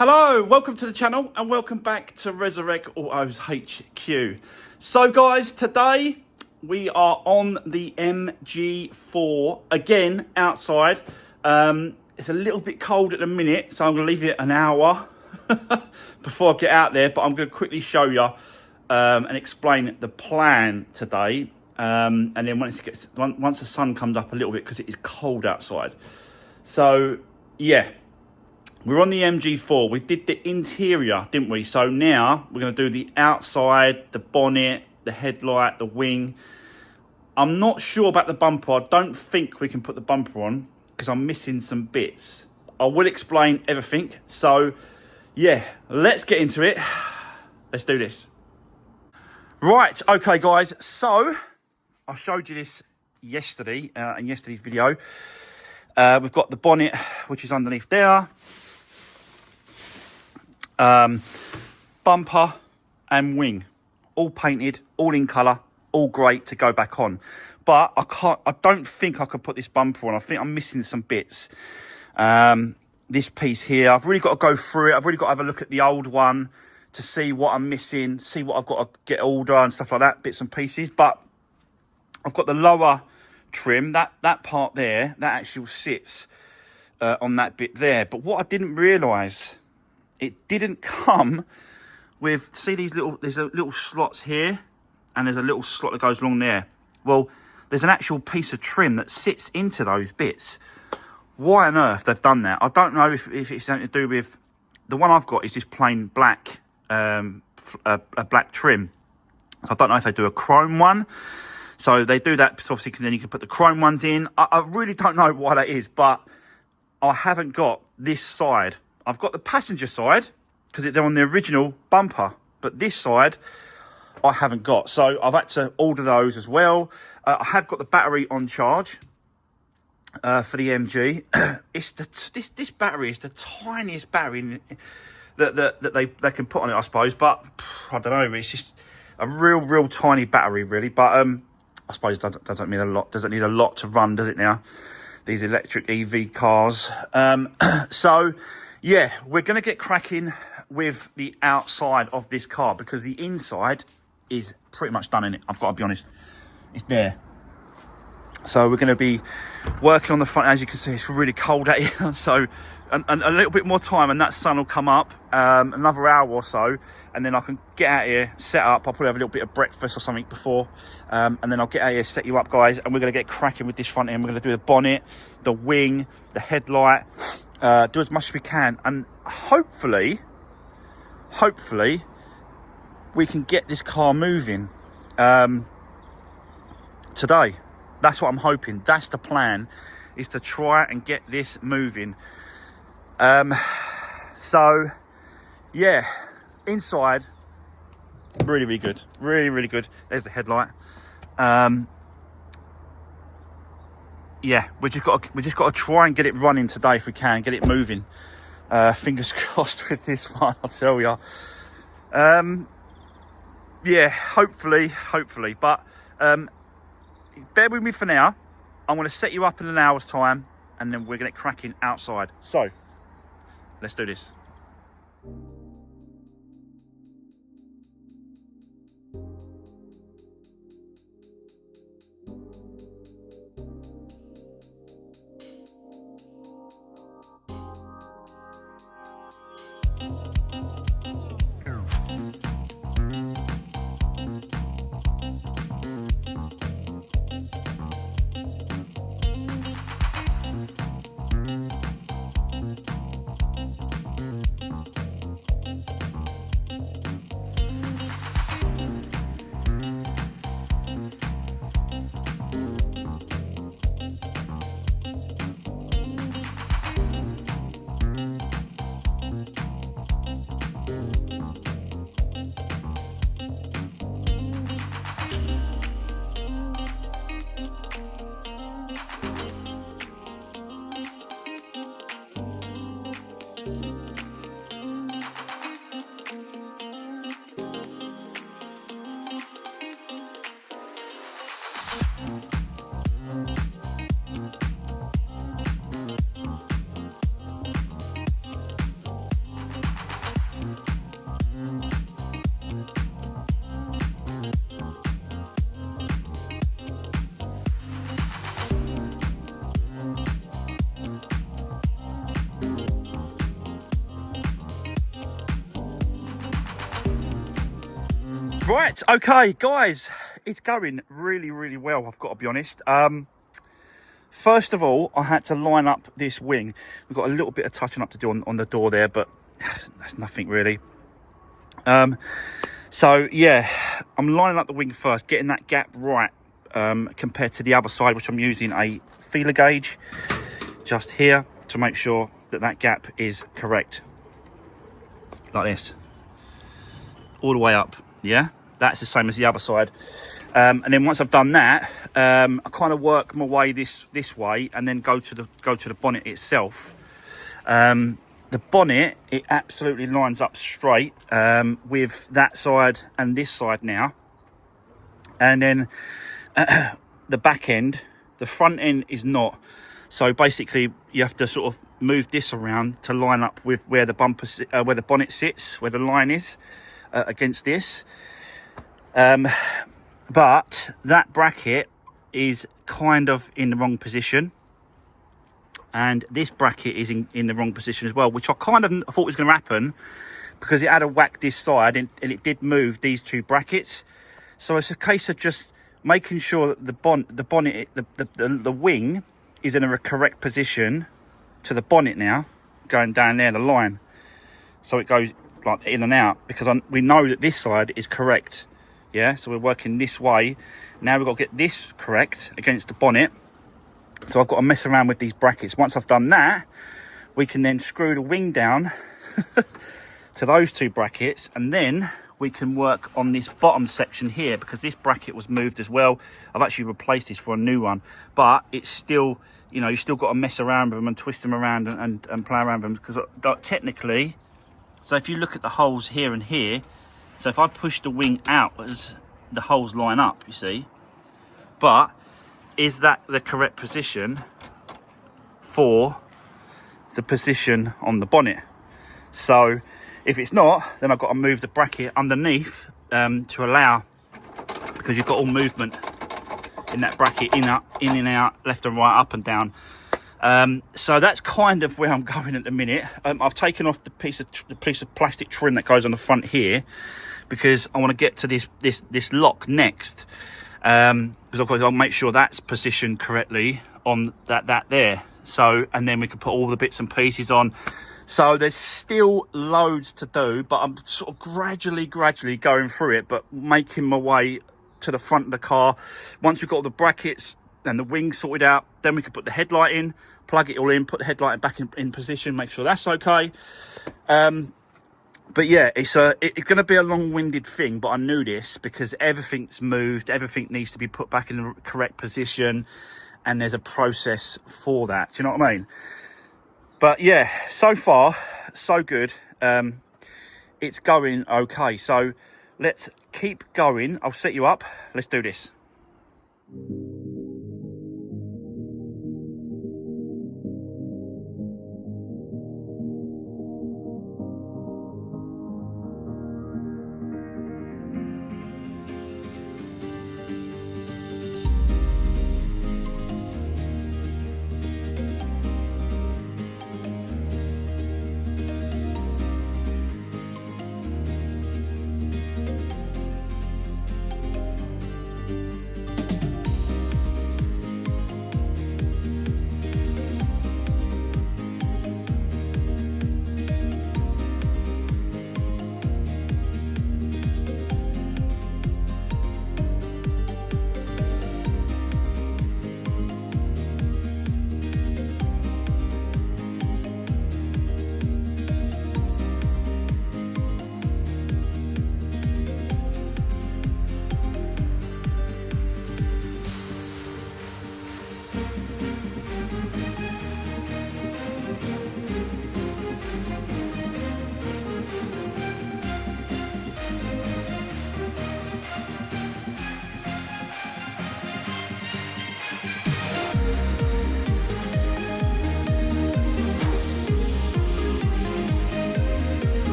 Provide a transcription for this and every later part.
Hello, welcome to the channel and welcome back to Resurwreck Autos HQ. So guys, today we are on the MG4 again outside. It's a little bit cold at the minute, so I'm going to leave it an hour before I get out there, but I'm going to quickly show you and explain the plan today. And then once the sun comes up a little bit, because it is cold outside. So yeah, we're on the MG4. We did the interior, didn't we? So now we're going to do the outside, the bonnet, the headlight, the wing. I'm not sure about the bumper. I don't think we can put the bumper on because I'm missing some bits. I will explain everything. So yeah, let's get into it. Let's do this. Right, okay guys. So I showed you this yesterday in yesterday's video. We've got the bonnet, which is underneath there. Bumper and wing, all painted, all in colour, all great to go back on. But I don't think I could put this bumper on. I think I'm missing some bits. This piece here, I've really got to go through it. I've really got to have a look at the old one to see what I'm missing, see what I've got to get order and stuff like that, bits and pieces. But I've got the lower trim, that part there, that actually sits on that bit there. But what I didn't realise, it didn't come with, see these there's little slots here, and there's a little slot that goes along there. Well, there's an actual piece of trim that sits into those bits. Why on earth they've done that? I don't know if it's something to do with, the one I've got is just plain black, a black trim. I don't know if they do a chrome one. So they do that, obviously, because then you can put the chrome ones in. I really don't know why that is, but I haven't got this side. I've got the passenger side because they're on the original bumper, but this side I haven't got. So I've had to order those as well. I have got the battery on charge for the MG. It's this battery is the tiniest battery that they can put on it, I suppose. But I don't know. It's just a real tiny battery, really. But I suppose it doesn't mean a lot. Doesn't need a lot to run, does it now? These electric EV cars. So yeah, we're going to get cracking with the outside of this car because the inside is pretty much done in it. I've got to be honest. It's there. So we're going to be working on the front. As you can see, it's really cold out here. So and a little bit more time and that sun will come up, another hour or so. And then I can get out here, set up. I'll probably have a little bit of breakfast or something before. And then I'll get out here, set you up, guys. And we're going to get cracking with this front end. We're going to do the bonnet, the wing, the headlight. Do as much as we can. And hopefully, we can get this car moving today. That's what I'm hoping. That's the plan, is to try and get this moving. So yeah, inside, really good, really good. There's the headlight. Yeah, we just got to try and get it running today if we can, get it moving. Fingers crossed with this one, I'll tell you. Yeah, hopefully, but bear with me for now. I'm going to set you up in an hour's time, and then we're going to get cracking outside. So let's do this. Right, okay, guys, it's going really, really well, I've got to be honest. First of all, I had to line up this wing. We've got a little bit of touching up to do on the door there, but that's nothing really. So yeah, I'm lining up the wing first, getting that gap right compared to the other side, which I'm using a feeler gauge just here to make sure that that gap is correct. Like this. All the way up, yeah? That's the same as the other side. And then once I've done that, I kind of work my way this way and then go to the bonnet itself. The bonnet, it absolutely lines up straight with that side and this side now. And then the back end, the front end is not. So basically, you have to sort of move this around to line up with where the bumper, where the bonnet sits, where the line is against this. But that bracket is kind of in the wrong position. And this bracket is in the wrong position as well, which I kind of thought was going to happen because it had a whack this side and it did move these two brackets. So it's a case of just making sure that the bonnet, the wing is in a correct position to the bonnet now, going down there, the line. So it goes like in and out because we know that this side is correct. Yeah, so we're working this way. Now we've got to get this correct against the bonnet. So I've got to mess around with these brackets. Once I've done that, we can then screw the wing down to those two brackets, and then we can work on this bottom section here because this bracket was moved as well. I've actually replaced this for a new one, but it's still, you know, you still got to mess around with them and twist them around and play around with them because technically, so if you look at the holes here and here, so if I push the wing outwards, the holes line up, you see. But is that the correct position for the position on the bonnet? So if it's not, then I've got to move the bracket underneath to allow, because you've got all movement in that bracket, in and out, left and right, up and down. So that's kind of where I'm going at the minute. I've taken off the piece of plastic trim that goes on the front here because I want to get to this lock next. Because of course I'll make sure that's positioned correctly on that there. So, and then we can put all the bits and pieces on. So there's still loads to do, but I'm sort of gradually going through it, but making my way to the front of the car. Once we've got all the brackets and the wing sorted out, then we can put the headlight in, plug it all in, put the headlight back in position, make sure that's okay. But yeah, it's going to be a long-winded thing, but I knew this because everything's moved, everything needs to be put back in the correct position, and there's a process for that. Do you know what I mean? But yeah, so far, so good. It's going okay. So let's keep going. I'll set you up. Let's do this.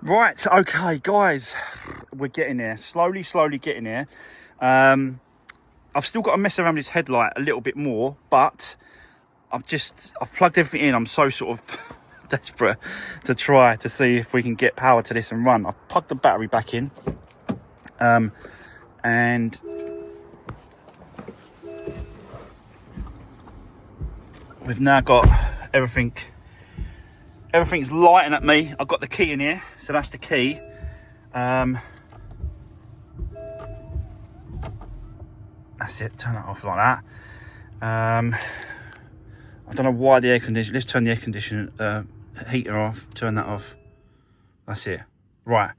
Right, okay, guys, we're getting there. Slowly getting there. I've still got to mess around with this headlight a little bit more, but I've plugged everything in. I'm so sort of desperate to try to see if we can get power to this and run. I've plugged the battery back in, and we've now got everything's lighting at me. I've got the key in here, so that's the key. That's it, turn it off like that. I don't know why the air conditioner, let's turn the air conditioner heater off, turn that off. That's it. Right.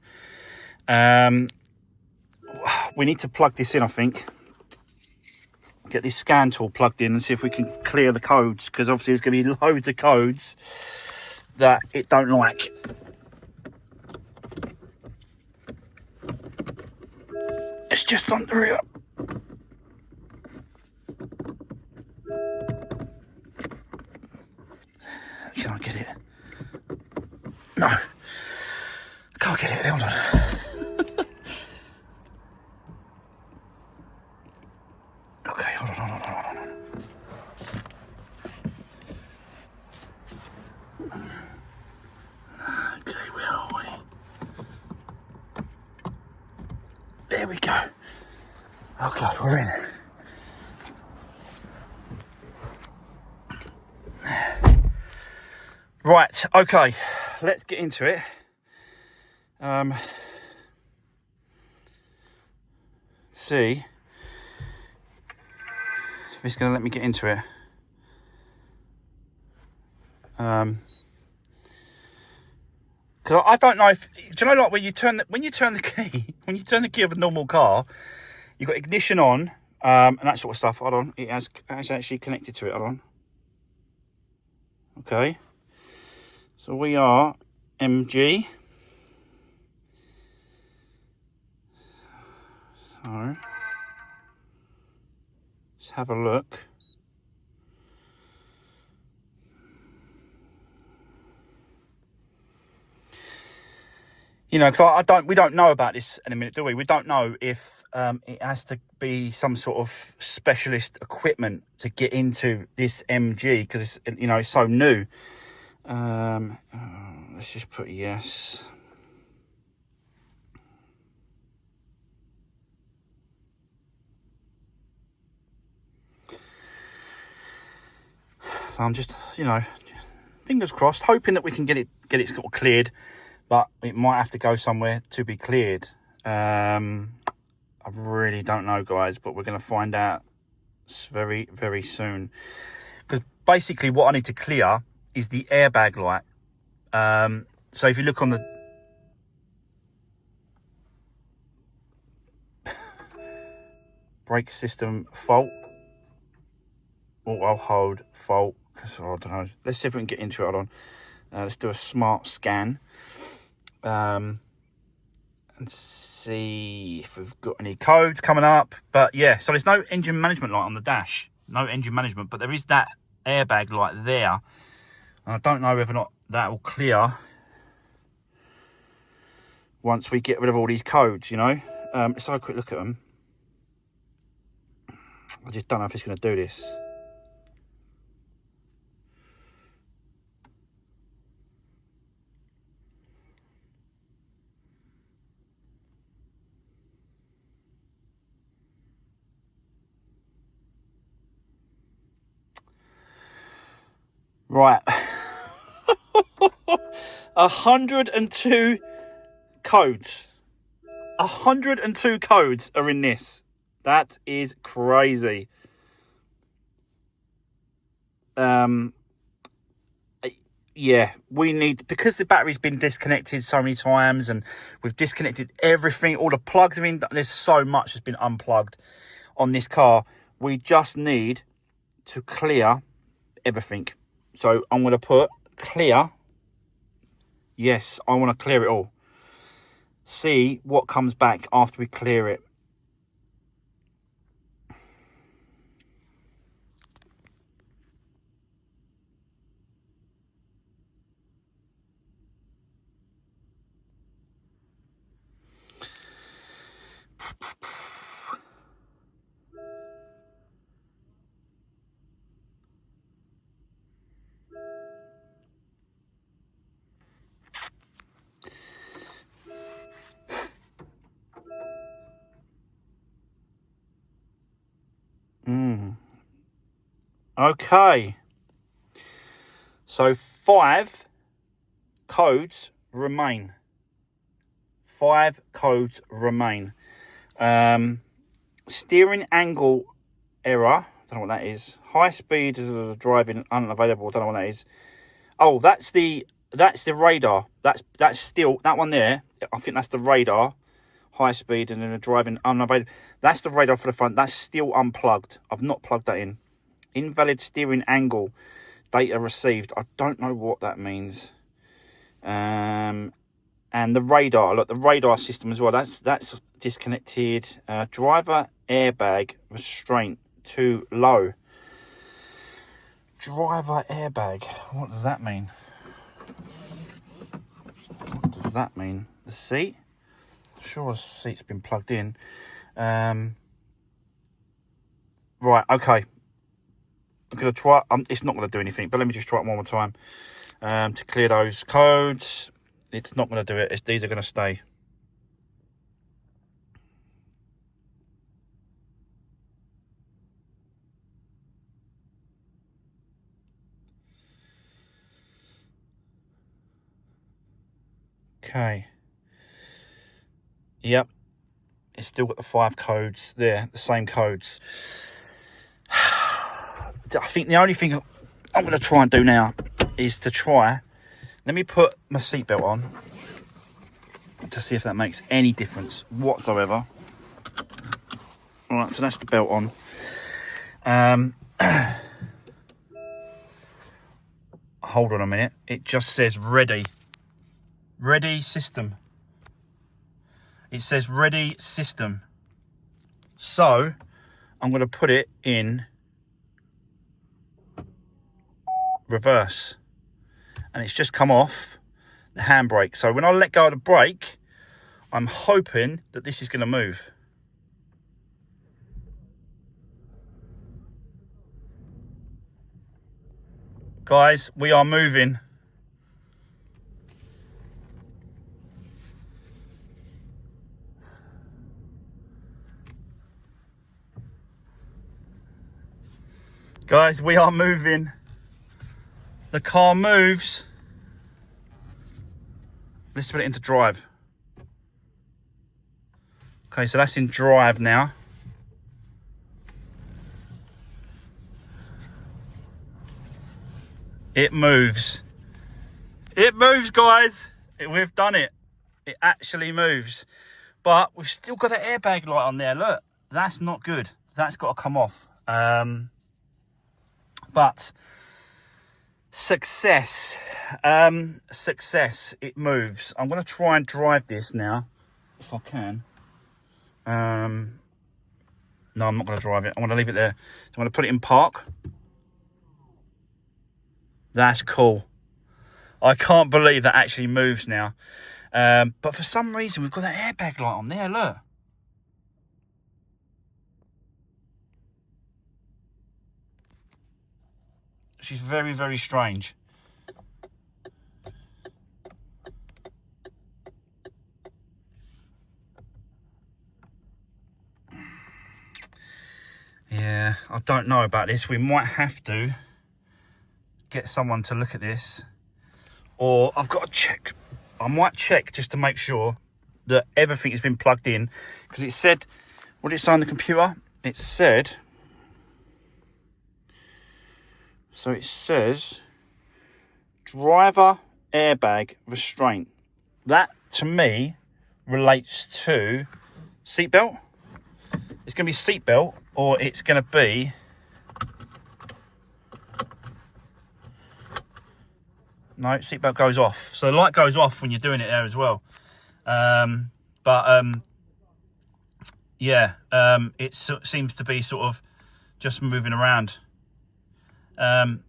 We need to plug this in, I think. Get this scan tool plugged in and see if we can clear the codes, because obviously there's going to be loads of codes that it don't like. It's just under here. Can I get it? No. I can't get it. Hold on. Okay, hold on. Okay, where are we? There we go. Okay, we're in. Right, okay, let's get into it. See if it's going to let me get into it. Because I don't know if, do you know, like when you turn the key, when you turn the key of a normal car, you've got ignition on, and that sort of stuff. Hold on, it has actually connected to it. Hold on. Okay. So we are MG. So let's have a look. You know, because we don't know about this in a minute, do we? We don't know if it has to be some sort of specialist equipment to get into this MG, because it's, you know, it's so new. Let's just put yes. So I'm just, you know, fingers crossed, hoping that we can get it sort of cleared, but it might have to go somewhere to be cleared. I really don't know, guys, but we're going to find out very, very soon. Because basically what I need to clear is the airbag light. So if you look on the brake system fault, auto hold fault, I don't know. Let's see if we can get into it. Hold on. Let's do a smart scan. And see if we've got any codes coming up. But yeah, so there's no engine management light on the dash. No engine management, but there is that airbag light there. And I don't know whether or not that will clear once we get rid of all these codes, you know. Let's have a quick look at them. I just don't know if it's going to do this. Right. 102 codes. 102 codes are in this. That is crazy. Yeah, we need, because the battery's been disconnected so many times and we've disconnected everything, all the plugs have been, there's so much that's been unplugged on this car. We just need to clear everything. So I'm going to put clear. Yes, I want to clear it all. See what comes back after we clear it. Okay. So 5 codes remain. 5 codes remain. Steering angle error. Don't know what that is. High speed driving unavailable. Don't know what that is. Oh, that's the radar. That's still that one there. I think that's the radar. High speed and then driving unavailable. That's the radar for the front. That's still unplugged. I've not plugged that in. Invalid steering angle data received. I don't know what that means. And the radar. Look, the radar system as well. That's disconnected. Driver airbag restraint too low. Driver airbag. What does that mean? What does that mean? The seat? I'm sure the seat's been plugged in. Right, okay. I'm going to try. It's not going to do anything, but let me just try it one more time. To clear those codes. It's not going to do it. These are going to stay. Okay. Yep. It's still got the 5 codes there, the same codes. I think the only thing I'm going to try and do now is to try. Let me put my seatbelt on to see if that makes any difference whatsoever. All right, so that's the belt on. Hold on a minute. It just says ready. Ready system. It says ready system. So I'm going to put it in reverse. And it's just come off the handbrake. So when I let go of the brake, I'm hoping that this is going to move. Guys, we are moving. Guys, we are moving. The car moves. Let's put it into drive. Okay, so that's in drive now. It moves. It moves, guys. We've done it. It actually moves. But we've still got the airbag light on there. Look, that's not good. That's got to come off. But success. Success. It moves. I'm going to try and drive this now, if I can. No, I'm not going to drive it. I'm going to leave it there. So I'm going to put it in park. That's cool. I can't believe that actually moves now. But for some reason, we've got that airbag light on there, look. She's very, very strange. Yeah, I don't know about this. We might have to get someone to look at this. Or I've got to check. I might check just to make sure that everything has been plugged in, because it said, what did it say on the computer? It said, so it says driver airbag restraint. That to me relates to seatbelt. It's going to be seatbelt, or it's going to be no, seatbelt goes off. So the light goes off when you're doing it there as well. Yeah, it seems to be sort of just moving around. But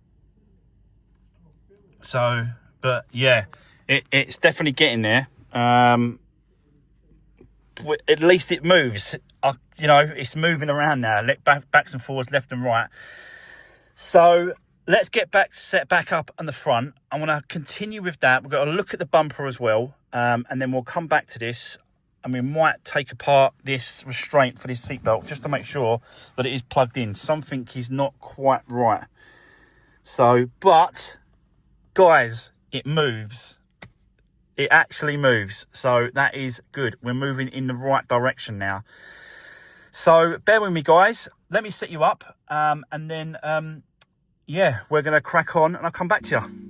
yeah, it's definitely getting there. At least it moves. You know, it's moving around now, backs and forwards, left and right. So let's get set back up on the front. I want to continue with that. We've got to look at the bumper as well, and then we'll come back to this, and we might take apart this restraint for this seatbelt just to make sure that it is plugged in. Something is not quite right. So, but guys, it moves. It actually moves. So that is good. We're moving in the right direction now. So bear with me, guys. Let me set you up, and then yeah, we're going to crack on, and I'll come back to you.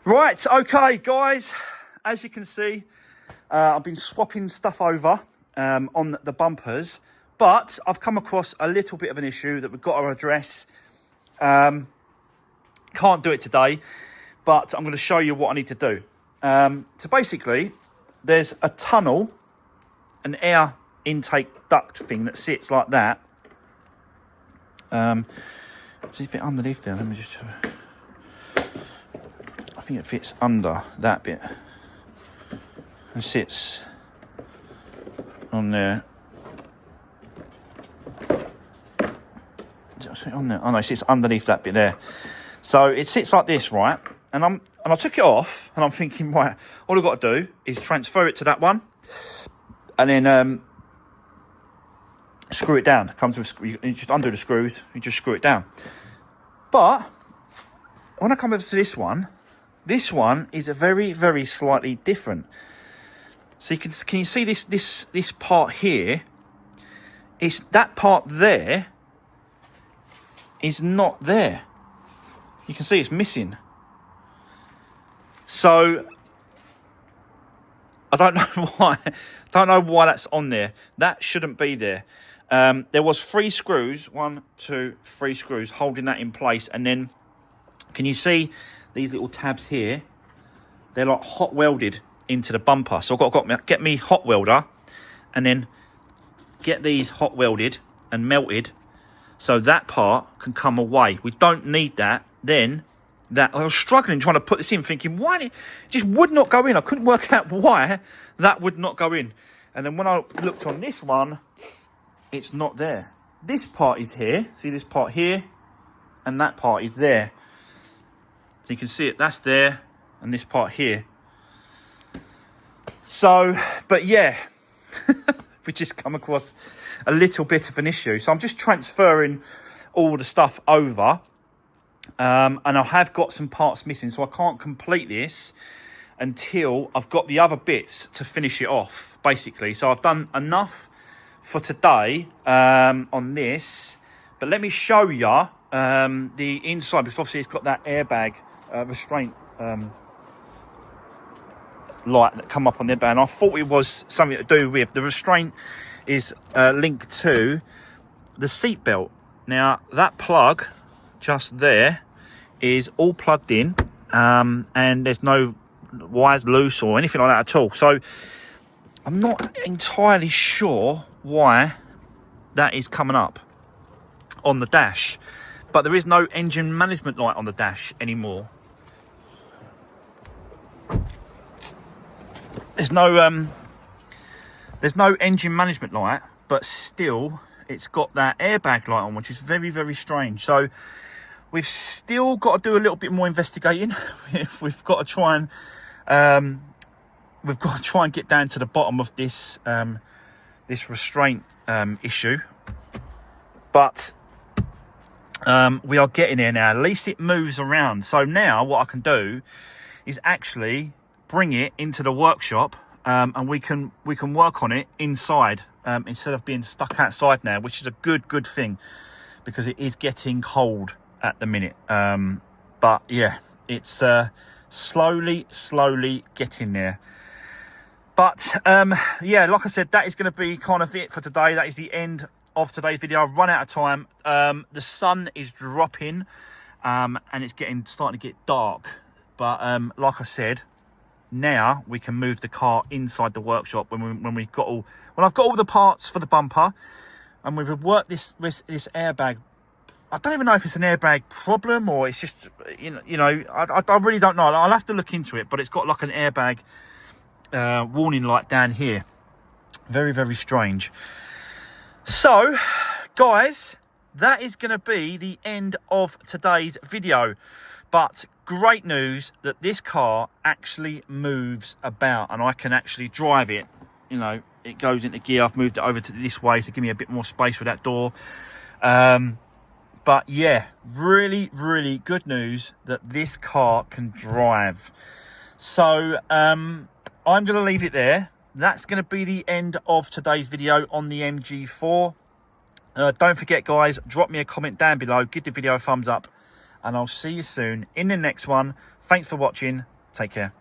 Right, okay, guys, as you can see, I've been swapping stuff over on the bumpers, but I've come across a little bit of an issue that we've got to address. Can't do it today, but I'm going to show you what I need to do. So basically, there's a tunnel, an air intake duct thing that sits like that. See if it underneath there, let me just... I think it fits under that bit and sits on there. On there? Oh no, it sits underneath that bit there. So it sits like this, right? And I took it off, and I'm thinking, right, all I've got to do is transfer it to that one, and then screw it down. It comes with you just undo the screws, you just screw it down. But when I come over to this one is a very, very slightly different. So can you see this part here? It's that part there is not there. You can see it's missing. So I don't know why. Don't know why that's on there. That shouldn't be there. There was 3 screws, 1, 2, 3 screws holding that in place, and then can you see these little tabs here? They're like hot welded into the bumper. So I've got to get me hot welder and then get these hot welded and melted so that part can come away. We don't need that. Then that I was struggling trying to put this in, thinking why it just would not go in. I couldn't work out why that would not go in. And then when I looked on this one, it's not there. This part is here. See this part here, and that part is there. So you can see it, that's there, and this part here. So, but yeah, we just come across a little bit of an issue. So I'm just transferring all the stuff over. And I have got some parts missing, so I can't complete this until I've got the other bits to finish it off, basically. So I've done enough for today on this. But let me show you the inside, because obviously it's got that airbag restraint light that come up on the airbag. And I thought it was something to do with the restraint is linked to the seat belt. Now that plug just there is all plugged in, and there's no wires loose or anything like that at all. So I'm not entirely sure why that is coming up on the dash, but there is no engine management light on the dash anymore. There's no engine management light, but still it's got that airbag light on, which is very, very strange. So we've still got to do a little bit more investigating. We've got to try and get down to the bottom of this this restraint issue. But we are getting there now. At least it moves around. So now what I can do is actually bring it into the workshop, and we can work on it inside instead of being stuck outside now, which is a good thing, because it is getting cold at the minute. But yeah, it's slowly getting there. But yeah, like I said, that is going to be kind of it for today. That is the end of today's video. I've run out of time. The sun is dropping, and it's starting to get dark. But like I said, now we can move the car inside the workshop when I've got all the parts for the bumper, and we've worked this airbag. I don't even know if it's an airbag problem or it's just, you know, I really don't know. I'll have to look into it, but it's got like an airbag warning light down here. Very, very strange. So, guys, that is going to be the end of today's video. But great news that this car actually moves about and I can actually drive it. You know, it goes into gear. I've moved it over to this way to give me a bit more space with that door. But yeah, really good news that this car can drive. So I'm going to leave it there. That's going to be the end of today's video on the MG4. Don't forget, guys, drop me a comment down below. Give the video a thumbs up. And I'll see you soon in the next one. Thanks for watching. Take care.